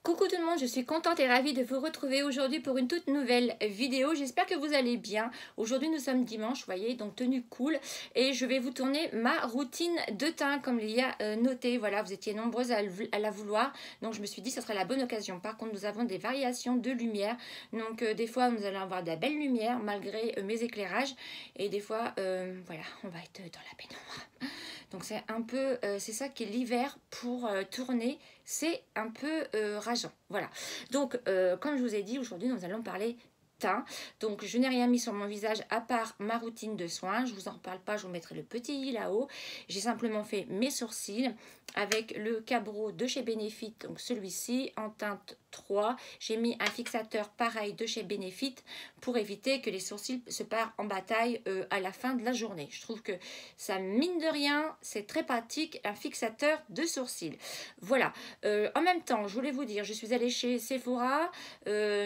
Coucou tout le monde, je suis contente et ravie de vous retrouver aujourd'hui pour une toute nouvelle vidéo. J'espère que vous allez bien. Aujourd'hui nous sommes dimanche, vous voyez, donc tenue cool. Et je vais vous tourner ma routine de teint comme il y a noté. Voilà, vous étiez nombreuses à la vouloir. Donc je me suis dit que ce serait la bonne occasion. Par contre nous avons des variations de lumière. Donc des fois nous allons avoir de la belle lumière malgré mes éclairages. Et des fois, voilà, on va être dans la pénombre. Donc c'est un peu, c'est ça qui est l'hiver pour tourner, c'est un peu rageant. Voilà. Donc comme je vous ai dit, aujourd'hui nous allons parler teint. Donc je n'ai rien mis sur mon visage à part ma routine de soins. Je vous en reparle pas, je vous mettrai le petit i là-haut. J'ai simplement fait mes sourcils avec le Cabro de chez Benefit, donc celui-ci en teinte 3. J'ai mis un fixateur pareil de chez Benefit pour éviter que les sourcils se partent en bataille à la fin de la journée. Je trouve que ça, mine de rien, c'est très pratique, un fixateur de sourcils. Voilà. En même temps, je voulais vous dire, je suis allée chez Sephora.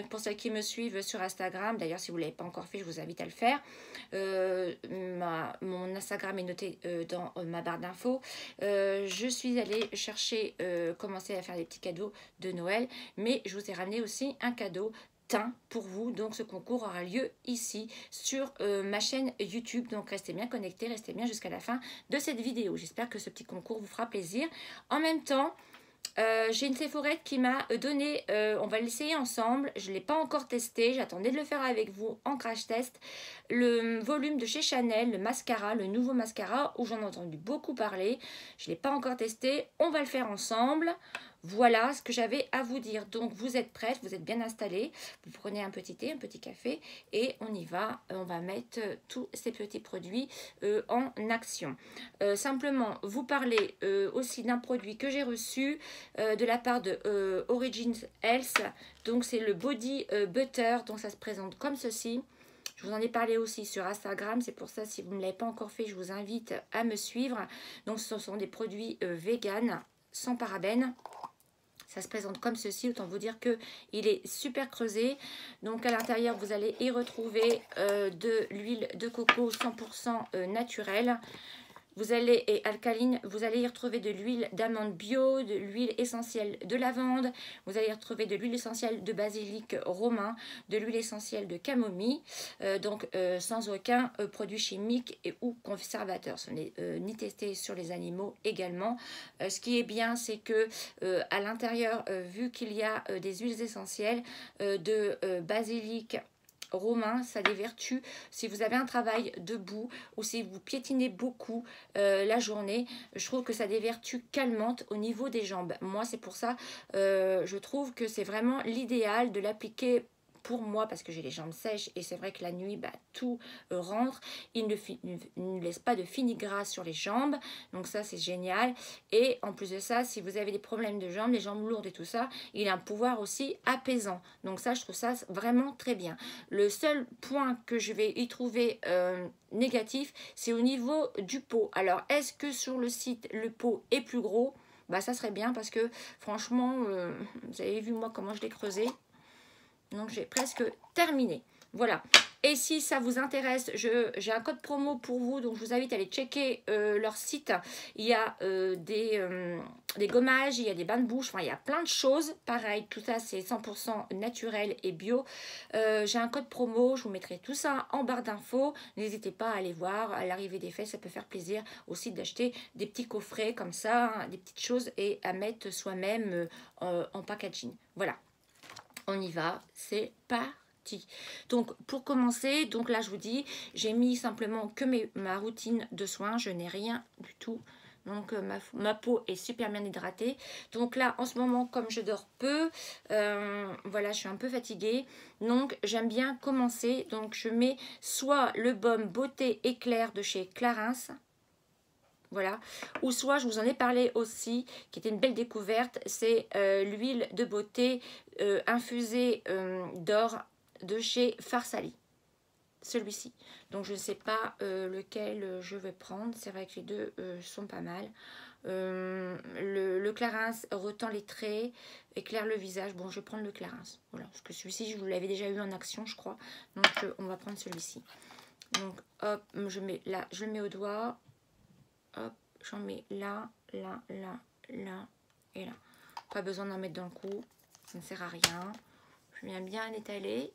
Pour celles qui me suivent sur Instagram, d'ailleurs, si vous ne l'avez pas encore fait, je vous invite à le faire. Mon Instagram est noté dans ma barre d'infos. Je suis allée chercher, commencer à faire des petits cadeaux de Noël, mais je vous ai ramené aussi un cadeau teint pour vous. Donc ce concours aura lieu ici sur ma chaîne YouTube. Donc restez bien connectés, restez bien jusqu'à la fin de cette vidéo. J'espère que ce petit concours vous fera plaisir. En même temps, j'ai une Sephorette qui m'a donné, on va l'essayer ensemble, je ne l'ai pas encore testé, j'attendais de le faire avec vous en crash test, le volume de chez Chanel, le mascara, le nouveau mascara où j'en ai entendu beaucoup parler, je ne l'ai pas encore testé, on va le faire ensemble. Voilà ce que j'avais à vous dire. Donc vous êtes prêtes, vous êtes bien installés, vous prenez un petit thé, un petit café et on y va. On va mettre tous ces petits produits en action. Simplement vous parler aussi d'un produit que j'ai reçu de la part de Origins Health. Donc c'est le Body Butter, donc ça se présente comme ceci. Je vous en ai parlé aussi sur Instagram, c'est pour ça si vous ne l'avez pas encore fait, je vous invite à me suivre. Donc ce sont des produits vegan, sans parabènes. Ça se présente comme ceci, autant vous dire que il est super creusé. Donc à l'intérieur, vous allez y retrouver de l'huile de coco 100% naturelle. Vous allez, et alcaline, vous allez y retrouver de l'huile d'amande bio, de l'huile essentielle de lavande, vous allez y retrouver de l'huile essentielle de basilic romain, de l'huile essentielle de camomille, sans aucun produit chimique et ou conservateur. Ce n'est ni testé sur les animaux également. Ce qui est bien, c'est que à l'intérieur, vu qu'il y a des huiles essentielles de basilic romain, ça a des vertus. Si vous avez un travail debout ou si vous piétinez beaucoup la journée, je trouve que ça a des vertus calmantes au niveau des jambes. Moi, c'est pour ça, je trouve que c'est vraiment l'idéal de l'appliquer pour moi parce que j'ai les jambes sèches et c'est vrai que la nuit, tout rentre. Il ne laisse pas de fini-gras sur les jambes, donc ça c'est génial. Et en plus de ça, si vous avez des problèmes de jambes, les jambes lourdes et tout ça, il a un pouvoir aussi apaisant. Donc ça, je trouve ça vraiment très bien. Le seul point que je vais y trouver négatif, c'est au niveau du pot. Alors, est-ce que sur le site, le pot est plus gros? Ça serait bien parce que franchement, vous avez vu moi comment je l'ai creusé. Donc j'ai presque terminé. Voilà. Et si ça vous intéresse, j'ai un code promo pour vous. Donc je vous invite à aller checker leur site. Il y a des gommages, il y a des bains de bouche. Enfin, il y a plein de choses. Pareil, tout ça c'est 100% naturel et bio. J'ai un code promo. Je vous mettrai tout ça en barre d'infos. N'hésitez pas à aller voir. À l'arrivée des fêtes, ça peut faire plaisir aussi d'acheter des petits coffrets comme ça, hein, des petites choses et à mettre soi-même en packaging. Voilà. On y va, c'est parti. Donc pour commencer, donc là je vous dis, j'ai mis simplement que ma routine de soins, je n'ai rien du tout. Donc ma peau est super bien hydratée. Donc là en ce moment comme je dors peu, voilà je suis un peu fatiguée. Donc j'aime bien commencer. Donc je mets soit le baume beauté éclair de chez Clarins. Voilà, ou soit je vous en ai parlé aussi, qui était une belle découverte, c'est l'huile de beauté infusée d'or de chez Farsali, celui-ci. Donc je ne sais pas lequel je vais prendre, c'est vrai que les deux sont pas mal. Le Clarins retend les traits, éclaire le visage. Bon, je vais prendre le Clarins, voilà, parce que celui-ci je vous l'avais déjà eu en action je crois, donc on va prendre celui-ci. Donc hop, je mets là, je le mets au doigt. Hop, j'en mets là, là, là, là et là. Pas besoin d'en mettre dans le cou. ça ne sert à rien. Je viens bien l'étaler.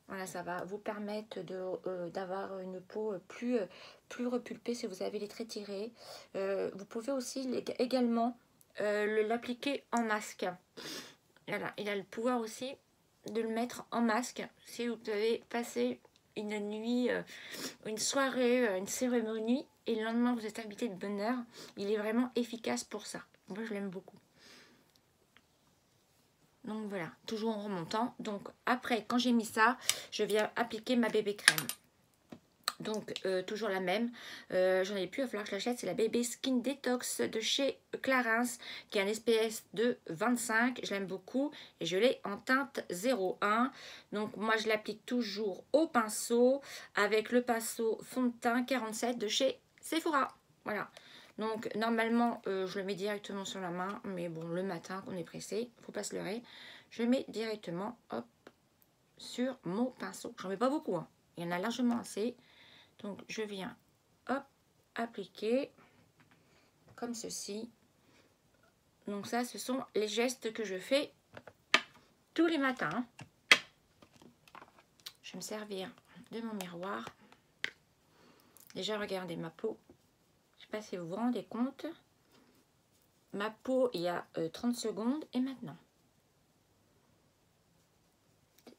Voilà, ça va vous permettre d'avoir une peau plus repulpée si vous avez les traits tirés. Vous pouvez aussi également l'appliquer en masque. Voilà, il a le pouvoir aussi de le mettre en masque si vous avez passé une nuit, une soirée, une cérémonie et le lendemain vous êtes habité de bonne heure. Il est vraiment efficace pour ça. Moi je l'aime beaucoup. Donc voilà, toujours en remontant. Donc après, quand j'ai mis ça, je viens appliquer ma bébé crème. Donc toujours la même. J'en ai plus, il va falloir que je l'achète. C'est la Bébé Skin Detox de chez Clarins, qui est un SPF de 25. Je l'aime beaucoup et je l'ai en teinte 01. Donc moi je l'applique toujours au pinceau avec le pinceau fond de teint 47 de chez Sephora. Voilà. Donc normalement je le mets directement sur la main, mais bon le matin on est pressé, faut pas se leurrer. Je le mets directement hop sur mon pinceau. J'en mets pas beaucoup, hein. Il y en a largement assez. Donc je viens hop appliquer comme ceci. Donc ça ce sont les gestes que je fais tous les matins. Je vais me servir de mon miroir. Déjà regardez ma peau. Je sais pas si vous vous rendez compte. Ma peau il y a 30 secondes et maintenant.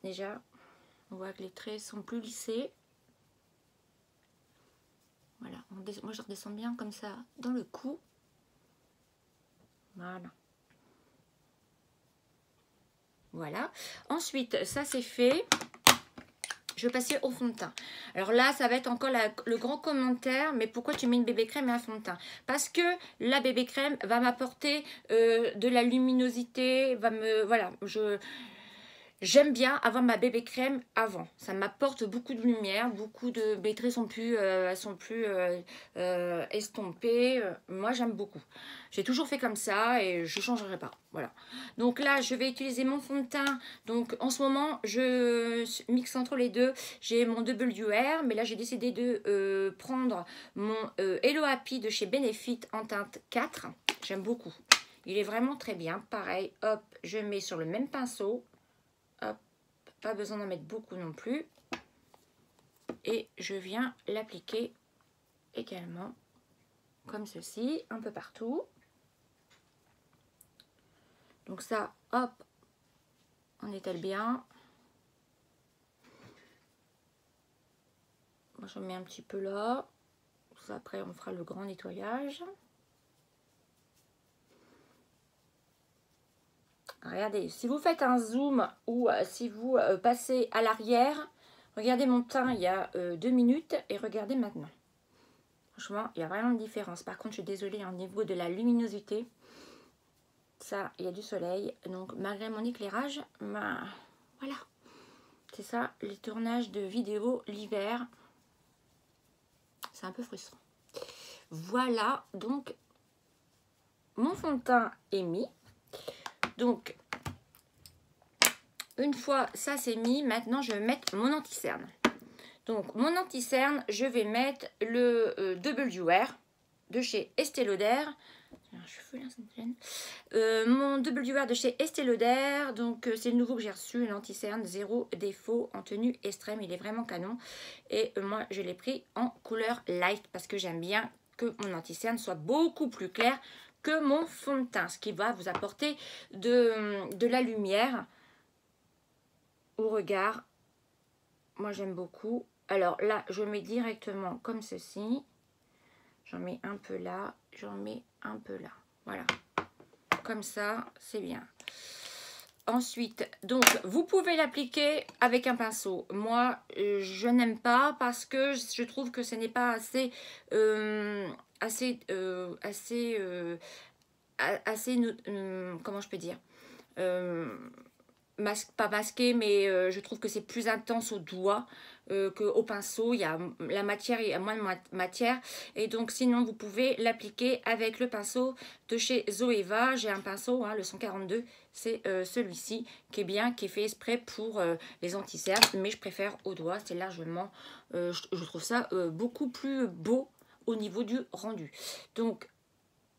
Déjà, on voit que les traits sont plus lissés. Voilà, moi je redescends bien comme ça dans le cou. Voilà. Voilà. Ensuite, ça c'est fait. Je vais passer au fond de teint. Alors là, ça va être encore le grand commentaire. Mais pourquoi tu mets une bébé crème et un fond de teint? Parce que la bébé crème va m'apporter de la luminosité. Voilà, j'aime bien avoir ma bébé crème avant. Ça m'apporte beaucoup de lumière, beaucoup de... Mes traits sont plus, estompés. Moi, j'aime beaucoup. J'ai toujours fait comme ça et je ne changerai pas. Voilà. Donc là, je vais utiliser mon fond de teint. Donc en ce moment, je mixe entre les deux. J'ai mon WR, mais là, j'ai décidé de prendre mon Hello Happy de chez Benefit en teinte 4. J'aime beaucoup. Il est vraiment très bien. Pareil, hop, je mets sur le même pinceau. Hop, pas besoin d'en mettre beaucoup non plus. Et je viens l'appliquer également comme ceci, un peu partout. Donc ça, hop, on étale bien. Moi, j'en mets un petit peu là. Ça, après, on fera le grand nettoyage. Regardez, si vous faites un zoom ou si vous passez à l'arrière, regardez mon teint il y a 2 minutes et regardez maintenant. Franchement, il y a vraiment une différence. Par contre, je suis désolée, au niveau de la luminosité, ça, il y a du soleil. Donc, malgré mon éclairage, voilà. C'est ça, les tournages de vidéos l'hiver. C'est un peu frustrant. Voilà, donc, mon fond de teint est mis. Donc, une fois ça c'est mis, maintenant je vais mettre mon anti-cerne. Donc, mon anti-cerne, je vais mettre le WR de chez Estée Lauder. Mon WR de chez Estée Lauder, donc c'est le nouveau que j'ai reçu, l'anti-cerne 0 défaut en tenue extrême, il est vraiment canon. Et moi je l'ai pris en couleur light parce que j'aime bien que mon anti-cerne soit beaucoup plus clair que mon fond de teint, ce qui va vous apporter de la lumière au regard. Moi j'aime beaucoup. Alors là je mets directement comme ceci, j'en mets un peu là, j'en mets un peu là, voilà, comme ça c'est bien. Ensuite, donc vous pouvez l'appliquer avec un pinceau. Moi je n'aime pas parce que je trouve que ce n'est pas assez comment je peux dire, pas masqué, mais je trouve que c'est plus intense au doigt qu'au pinceau. Il y a la matière, il y a moins de matière, et donc sinon vous pouvez l'appliquer avec le pinceau de chez Zoeva. J'ai un pinceau, hein, le 142, c'est celui-ci qui est bien, qui est fait exprès pour les anti-cernes, mais je préfère au doigt. C'est largement, je trouve ça beaucoup plus beau au niveau du rendu. Donc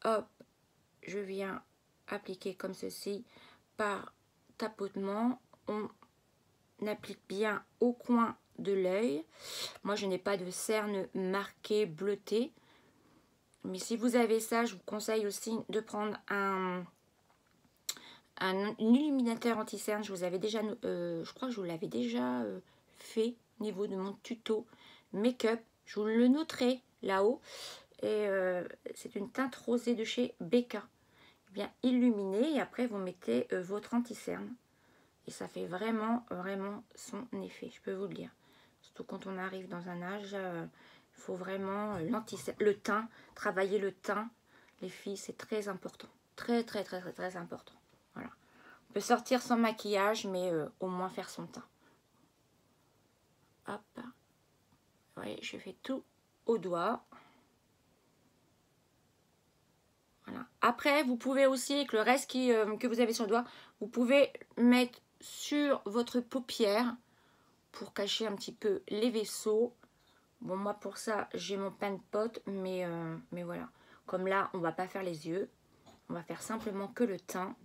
hop, je viens appliquer comme ceci par tapotement. On applique bien au coin de l'œil. Moi, je n'ai pas de cerne marquée bleutée. Mais si vous avez ça, je vous conseille aussi de prendre un illuminateur anti-cerne. Je vous avais déjà, je crois que je vous l'avais déjà fait au niveau de mon tuto make-up. Je vous le noterai là-haut. Et c'est une teinte rosée de chez Becca. Bien illuminée. Et après, vous mettez votre anti-cerne. Et ça fait vraiment, vraiment son effet. Je peux vous le dire. Surtout quand on arrive dans un âge, il faut vraiment le teint. Travailler le teint. Les filles, c'est très important. Très, très, très, très, très important. Voilà. On peut sortir sans maquillage, mais au moins faire son teint. Hop. Vous voyez, je fais tout au doigt. Voilà. Après, vous pouvez aussi, avec le reste que vous avez sur le doigt, vous pouvez mettre sur votre paupière pour cacher un petit peu les vaisseaux. Bon, moi, pour ça, j'ai mon pain de pot, mais voilà. Comme là, on va pas faire les yeux. On va faire simplement que le teint.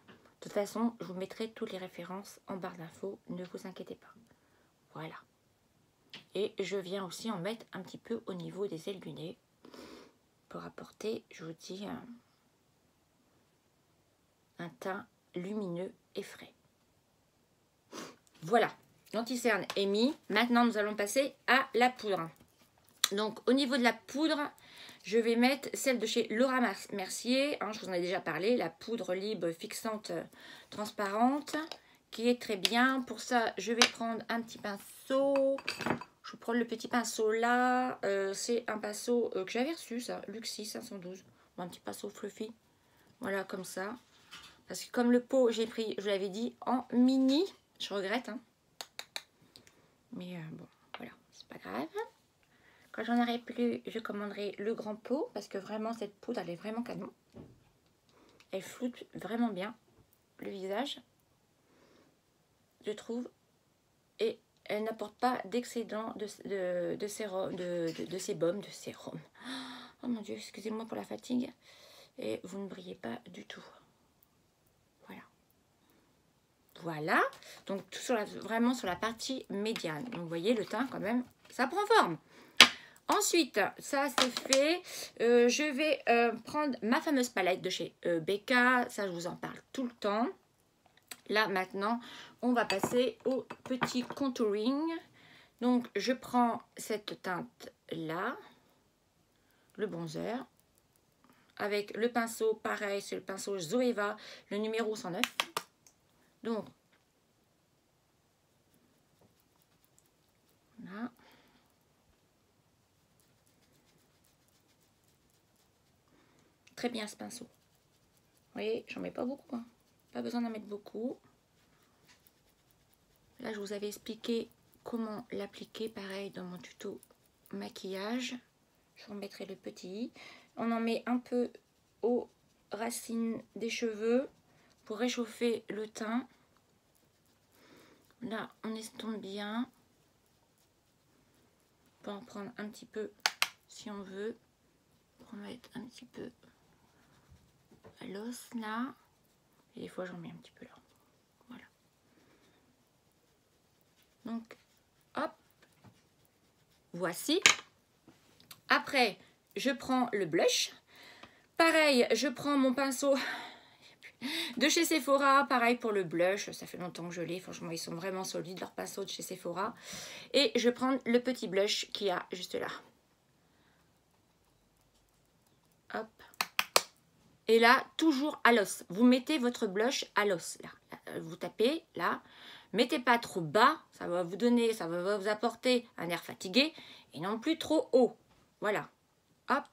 De toute façon, je vous mettrai toutes les références en barre d'infos. Ne vous inquiétez pas. Voilà. Et je viens aussi en mettre un petit peu au niveau des ailes du nez. Pour apporter, je vous dis, un teint lumineux et frais. Voilà. L'anti-cerne est mis. Maintenant, nous allons passer à la poudre. Donc, au niveau de la poudre, je vais mettre celle de chez Laura Mercier. Hein, je vous en ai déjà parlé. La poudre libre fixante transparente qui est très bien. Pour ça, je vais prendre un petit pinceau. Je vais prendre le petit pinceau là. C'est un pinceau que j'avais reçu, ça. Luxi 512. Un petit pinceau fluffy. Voilà, comme ça. Parce que comme le pot, j'ai pris, je vous l'avais dit, en mini. Je regrette, hein. Mais bon, voilà, c'est pas grave. Quand j'en aurai plus, je commanderai le grand pot. Parce que vraiment, cette poudre, elle est vraiment canon. Elle floute vraiment bien le visage, je trouve. Et elle n'apporte pas d'excédent de sérum, de sébum, de sérum. Oh mon Dieu, excusez-moi pour la fatigue. Et vous ne brillez pas du tout. Voilà. Voilà. Donc, tout sur vraiment sur la partie médiane. Donc, vous voyez, le teint, quand même, ça prend forme. Ensuite, ça c'est fait. Je vais prendre ma fameuse palette de chez Becca. Ça, je vous en parle tout le temps. Là, maintenant, on va passer au petit contouring. Donc, je prends cette teinte-là, le bronzer, avec le pinceau, pareil, c'est le pinceau Zoeva, le numéro 109. Donc, voilà. Très bien ce pinceau. Vous voyez, j'en mets pas beaucoup, hein. Pas besoin d'en mettre beaucoup. Là, je vous avais expliqué comment l'appliquer, pareil, dans mon tuto maquillage. Je vous remettrai le petit. On en met un peu aux racines des cheveux pour réchauffer le teint. Là, on estompe bien. On peut en prendre un petit peu si on veut. Pour mettre un petit peu à l'os là. Et des fois, j'en mets un petit peu là. Voilà. Donc, hop. Voici. Après, je prends le blush. Pareil, je prends mon pinceau de chez Sephora. Pareil pour le blush. Ça fait longtemps que je l'ai. Franchement, ils sont vraiment solides, leurs pinceaux de chez Sephora. Et je prends le petit blush qu'il y a juste là. Hop. Et là, toujours à l'os. Vous mettez votre blush à l'os. Là. Vous tapez là. Mettez pas trop bas. Ça va vous donner, ça va vous apporter un air fatigué. Et non plus trop haut. Voilà. Hop.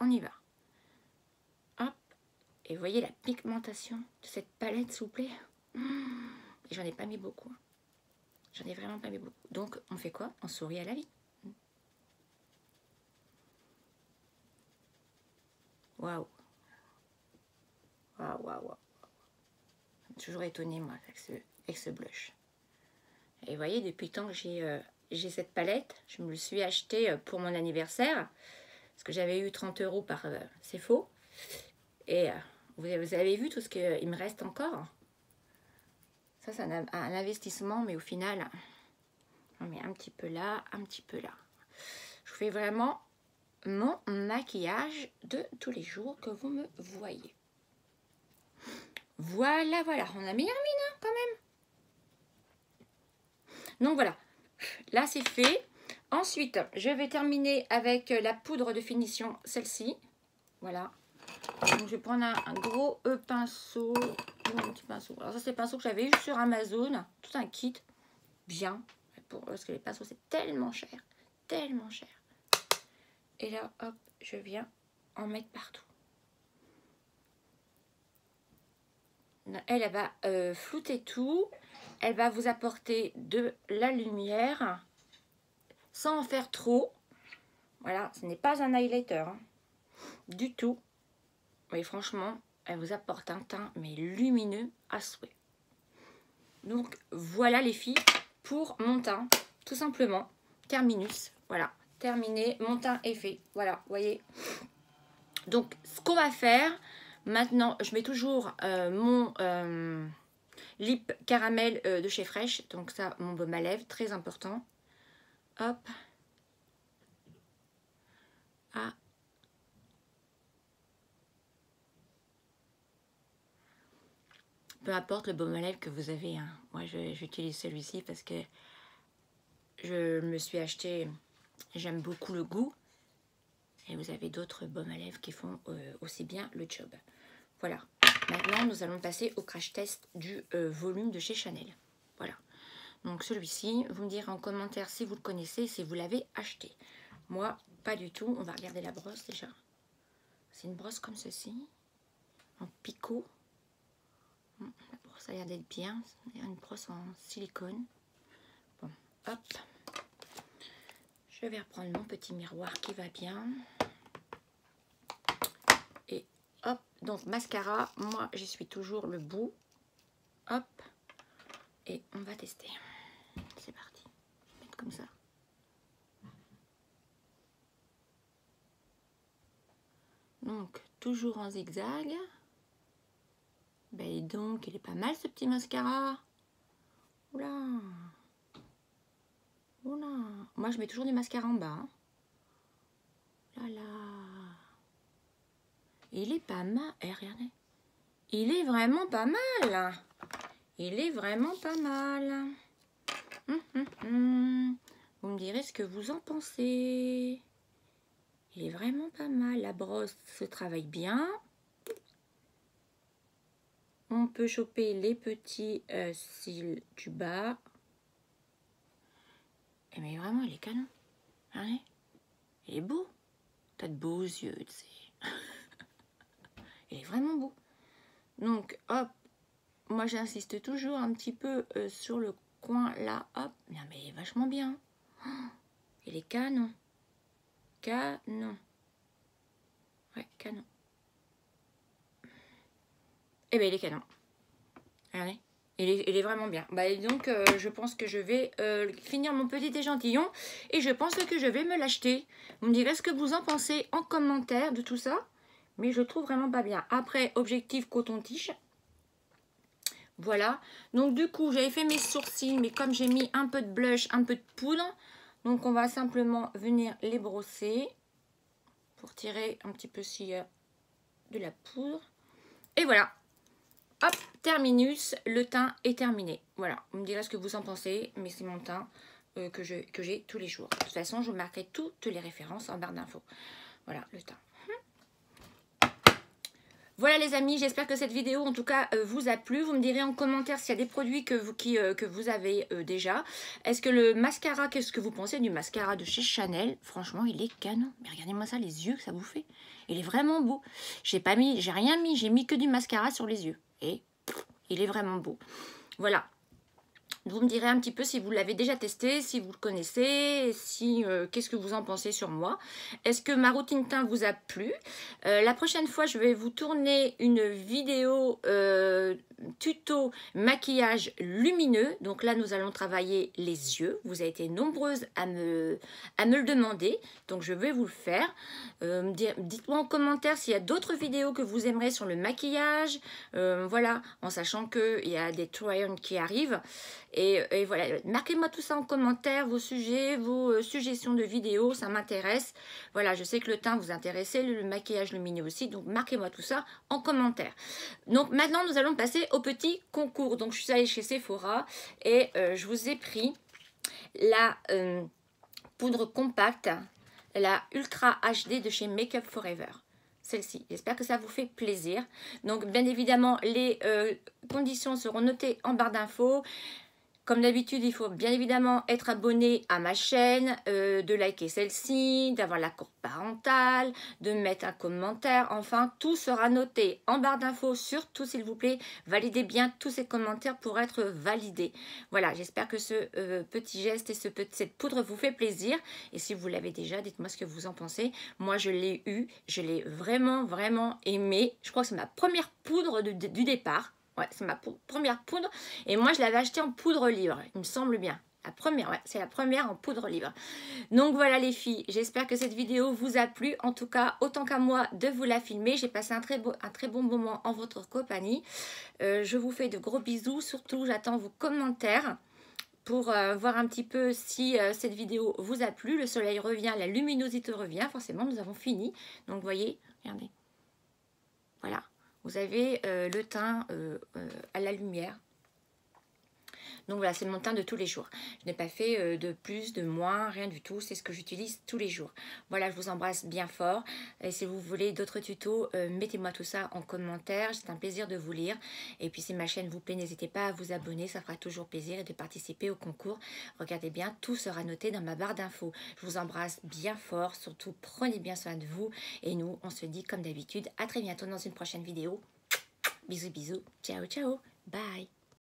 On y va. Hop. Et vous voyez la pigmentation de cette palette, s'il vous plaît. J'en ai pas mis beaucoup. J'en ai vraiment pas mis beaucoup. Donc, on fait quoi? On sourit à la vie. Waouh. Waouh, waouh, waouh. Je suis toujours étonnée, moi, avec ce blush. Et vous voyez, depuis le temps que j'ai cette palette, je me le suis achetée pour mon anniversaire. Parce que j'avais eu 30 € par C'est Faux. Et vous avez vu tout ce qu'il me reste encore. Ça, c'est un investissement, mais au final, on met un petit peu là, un petit peu là. Je fais vraiment mon maquillage de tous les jours que vous me voyez. Voilà, voilà. On a mis un mine, hein, quand même. Donc, voilà. Là, c'est fait. Ensuite, je vais terminer avec la poudre de finition, celle-ci. Voilà. Donc, je vais prendre un gros pinceau. Un petit pinceau. Alors, ça, c'est le pinceau que j'avais eu sur Amazon. Tout un kit. Bien. Parce que les pinceaux, c'est tellement cher. Tellement cher. Et là, hop, je viens en mettre partout. Elle va flouter tout. Elle va vous apporter de la lumière sans en faire trop. Voilà, ce n'est pas un highlighter, hein, du tout. Mais franchement, elle vous apporte un teint mais lumineux à souhait. Donc voilà les filles pour mon teint, tout simplement. Terminus, voilà, terminé, mon teint est fait. Voilà, vous voyez. Donc ce qu'on va faire maintenant, je mets toujours mon lip caramel de chez Fresh. Donc ça, mon baume à lèvres, très important. Hop. Ah. Peu importe le baume à lèvres que vous avez, hein. Moi j'utilise celui-ci parce que je me suis acheté, j'aime beaucoup le goût. Et vous avez d'autres baumes à lèvres qui font aussi bien le job. Voilà. Maintenant, nous allons passer au crash test du volume de chez Chanel. Voilà. Donc celui-ci, vous me direz en commentaire si vous le connaissez, si vous l'avez acheté. Moi, pas du tout. On va regarder la brosse déjà. C'est une brosse comme ceci, en picot. La brosse a l'air d'être bien. C'est une brosse en silicone. Bon, hop. Je vais reprendre mon petit miroir qui va bien. Et hop, donc mascara, moi j'y suis toujours le bout. Hop. Et on va tester. C'est parti. Je vais mettre comme ça. Donc, toujours en zigzag. Ben et donc, il est pas mal ce petit mascara. Oula. Oula. Moi, je mets toujours du mascara en bas. Hein. Là, là. Il est pas mal. Eh, regardez. Il est vraiment pas mal. Il est vraiment pas mal. Vous me direz ce que vous en pensez. Il est vraiment pas mal. La brosse se travaille bien. On peut choper les petits cils du bas. Mais vraiment, il est canon. Regardez. Il est beau. T'as de beaux yeux, tu sais. Il est vraiment beau. Donc, hop. Moi, j'insiste toujours un petit peu sur le coin là. Hop. Non, mais il est vachement bien. Oh, il est canon. Canon. Ouais, canon. Eh bien, il est canon. Regardez. Il est vraiment bien. Bah, et donc, je pense que je vais finir mon petit échantillon. Et je pense que je vais me l'acheter. Vous me direz ce que vous en pensez en commentaire de tout ça. Mais je trouve vraiment pas bien. Après, objectif coton-tige. Voilà. Donc, du coup, j'avais fait mes sourcils. Mais comme j'ai mis un peu de blush, un peu de poudre. Donc, on va simplement venir les brosser. Pour tirer un petit peu s'il y a de la poudre. Et voilà. Hop, terminus, le teint est terminé. Voilà, vous me direz ce que vous en pensez, mais c'est mon teint que j'ai tous les jours. De toute façon, je vous marquerai toutes les références en barre d'infos. Voilà, le teint. Voilà les amis, j'espère que cette vidéo en tout cas vous a plu. Vous me direz en commentaire s'il y a des produits que vous avez déjà. Est-ce que le mascara, qu'est-ce que vous pensez du mascara de chez Chanel? Franchement, il est canon. Mais regardez-moi ça, les yeux que ça vous fait. Il est vraiment beau. J'ai rien mis, j'ai mis que du mascara sur les yeux. Et il est vraiment beau. Voilà. Vous me direz un petit peu si vous l'avez déjà testé, si vous le connaissez, si qu'est-ce que vous en pensez sur moi. Est-ce que ma routine teint vous a plu? La prochaine fois, je vais vous tourner une vidéo tuto maquillage lumineux. Donc là, nous allons travailler les yeux. Vous avez été nombreuses à me le demander. Donc je vais vous le faire. Dites-moi en commentaire s'il y a d'autres vidéos que vous aimerez sur le maquillage. Voilà, en sachant qu'il y a des try-on qui arrivent. Et voilà, marquez-moi tout ça en commentaire, vos sujets, vos suggestions de vidéos, ça m'intéresse. Voilà, je sais que le teint vous intéresse, le maquillage lumineux aussi, donc marquez-moi tout ça en commentaire. Donc maintenant, nous allons passer au petit concours. Donc je suis allée chez Sephora et je vous ai pris la poudre compacte, la Ultra HD de chez Make Up Forever. Celle-ci. J'espère que ça vous fait plaisir. Donc, bien évidemment, les conditions seront notées en barre d'infos. Comme d'habitude, il faut bien évidemment être abonné à ma chaîne, de liker celle-ci, d'avoir la courbe parentale, de mettre un commentaire. Enfin, tout sera noté en barre d'infos. Surtout, s'il vous plaît, validez bien tous ces commentaires pour être validés. Voilà, j'espère que ce petit geste et cette poudre vous fait plaisir. Et si vous l'avez déjà, dites-moi ce que vous en pensez. Moi, je l'ai eu. Je l'ai vraiment, vraiment aimé. Je crois que c'est ma première poudre du départ. Ouais, c'est ma première poudre. Et moi, je l'avais achetée en poudre libre. Il me semble bien. La première, ouais, c'est la première en poudre libre. Donc voilà les filles, j'espère que cette vidéo vous a plu. En tout cas, autant qu'à moi de vous la filmer. J'ai passé un très bon moment en votre compagnie. Je vous fais de gros bisous. Surtout, j'attends vos commentaires pour voir un petit peu si cette vidéo vous a plu. Le soleil revient, la luminosité revient. Forcément, nous avons fini. Donc, vous voyez, regardez. Voilà. Vous avez le teint à la lumière. Donc voilà, c'est mon teint de tous les jours. Je n'ai pas fait de plus, de moins, rien du tout. C'est ce que j'utilise tous les jours. Voilà, je vous embrasse bien fort. Et si vous voulez d'autres tutos, mettez-moi tout ça en commentaire. C'est un plaisir de vous lire. Et puis si ma chaîne vous plaît, n'hésitez pas à vous abonner. Ça fera toujours plaisir et de participer au concours. Regardez bien, tout sera noté dans ma barre d'infos. Je vous embrasse bien fort. Surtout, prenez bien soin de vous. Et nous, on se dit comme d'habitude, à très bientôt dans une prochaine vidéo. Bisous, bisous. Ciao, ciao. Bye.